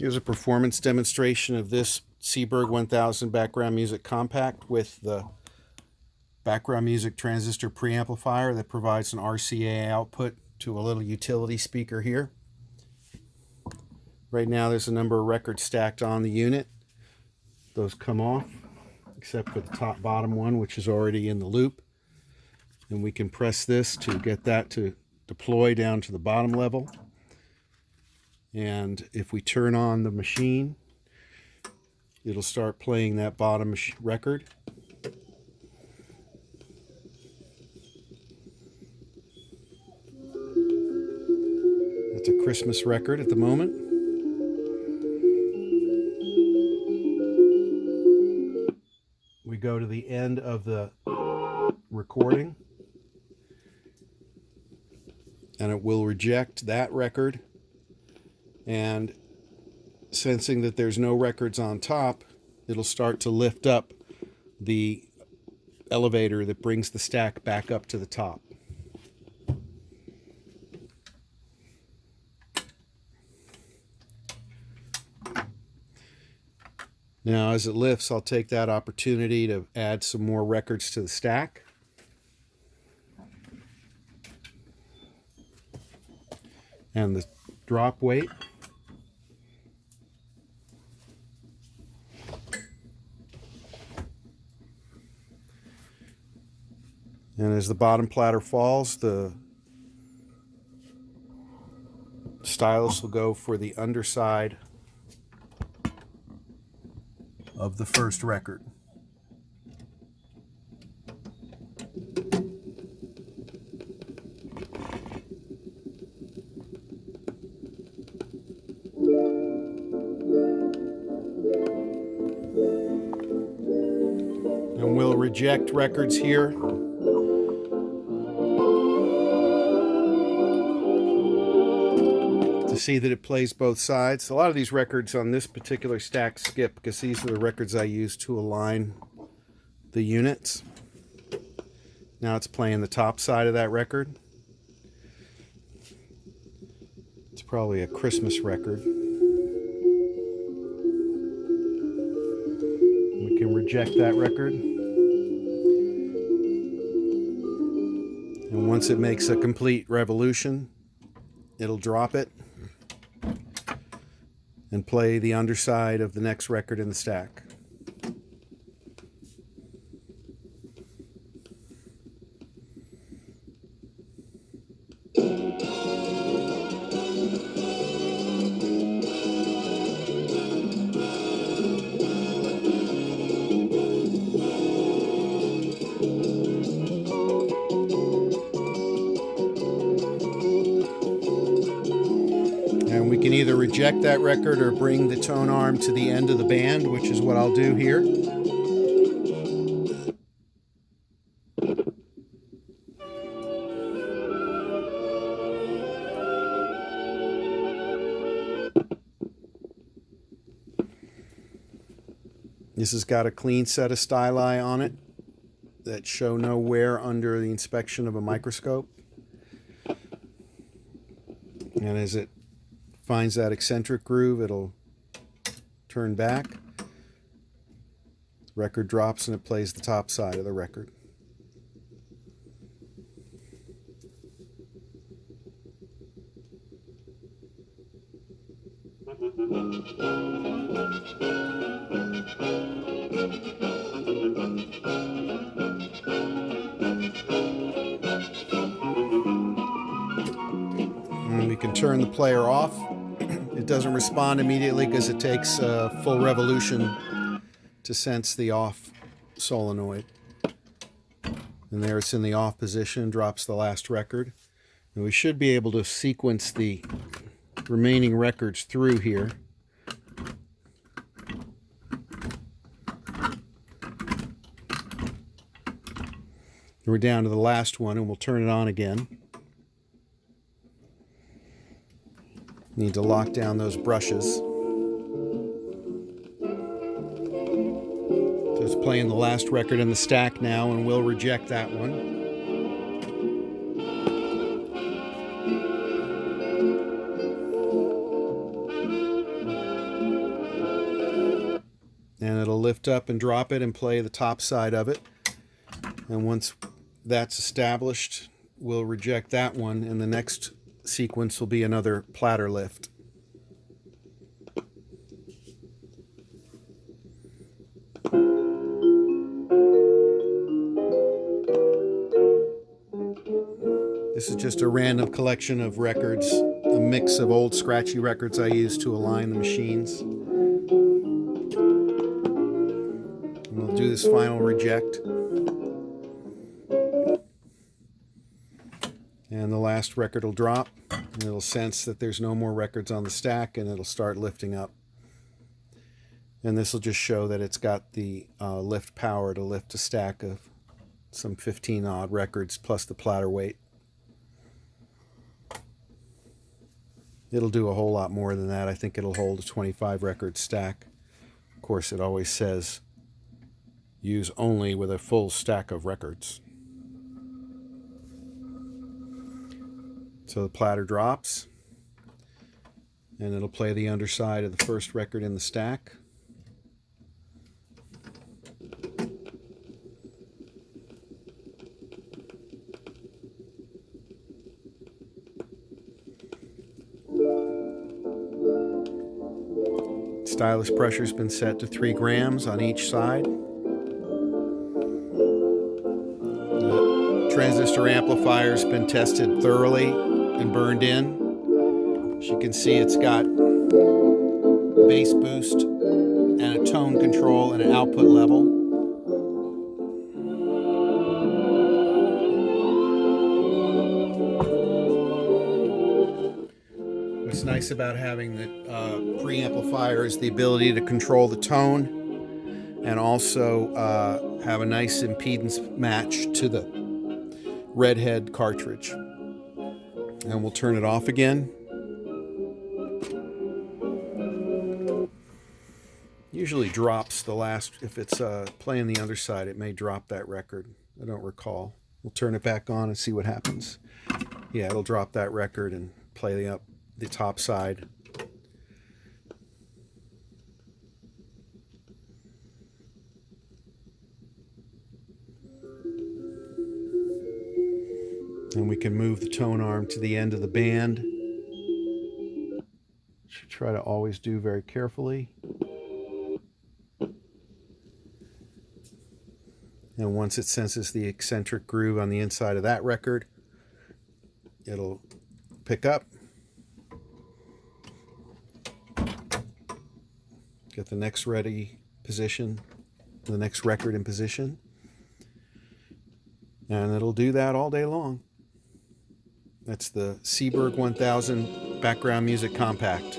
Here's a performance demonstration of this Seeburg 1000 background music compact with the background music transistor preamplifier that provides an RCA output to a little utility speaker here. Right now there's a number of records stacked on the unit. Those come off, except for the top bottom one, which is already in the loop. And we can press this to get that to deploy down to the bottom level. And if we turn on the machine, it'll start playing that bottom record. It's a Christmas record at the moment. We go to the end of the recording, and it will reject that record. And sensing that there's no records on top, it'll start to lift up the elevator that brings the stack back up to the top. Now, as it lifts, I'll take that opportunity to add some more records to the stack. And the drop weight. And as the bottom platter falls, the stylus will go for the underside of the first record. And we'll reject records here. To see that it plays both sides. A lot of these records on this particular stack skip because these are the records I use to align the units. Now it's playing the top side of that record. It's probably a Christmas record. We can reject that record. And once it makes a complete revolution, it'll drop it and play the underside of the next record in the stack. And we can either reject that record or bring the tone arm to the end of the band, which is what I'll do here. This has got a clean set of styli on it that show no wear under the inspection of a microscope. And as it finds that eccentric groove, it'll turn back. The record drops and it plays the top side of the record. And we can turn the player off. It doesn't respond immediately because it takes a full revolution to sense the off solenoid. And there it's in the off position, drops the last record. And we should be able to sequence the remaining records through here. We're down to the last one, and we'll turn it on again. Need to lock down those brushes. So it's playing the last record in the stack now, and we'll reject that one. lift up and drop it and play the top side of it. And once that's established, we'll reject that one, and the next sequence will be another platter lift. This is just a random collection of records, a mix of old scratchy records I use to align the machines. And we'll do this final reject. And the last record will drop, and it'll sense that there's no more records on the stack, and it'll start lifting up. And this will just show that it's got the lift power to lift a stack of some 15 odd records plus the platter weight. It'll do a whole lot more than that. I think it'll hold a 25 record stack. Of course, it always says use only with a full stack of records. So the platter drops, and it'll play the underside of the first record in the stack. Stylus pressure's been set to 3 grams on each side. The transistor amplifier's been tested thoroughly and burned in. As you can see, it's got bass boost and a tone control and an output level. What's nice about having the preamplifier is the ability to control the tone and also have a nice impedance match to the redhead cartridge. And we'll turn it off again. Usually drops the last, if it's playing the underside, it may drop that record. I don't recall. We'll turn it back on and see what happens. Yeah, it'll drop that record and play the top side. And we can move the tone arm to the end of the band. Should try to always do very carefully. And once it senses the eccentric groove on the inside of that record, it'll pick up. Get the next ready position, the next record in position. And it'll do that all day long. That's the Seeburg 1000 Background Music Compact.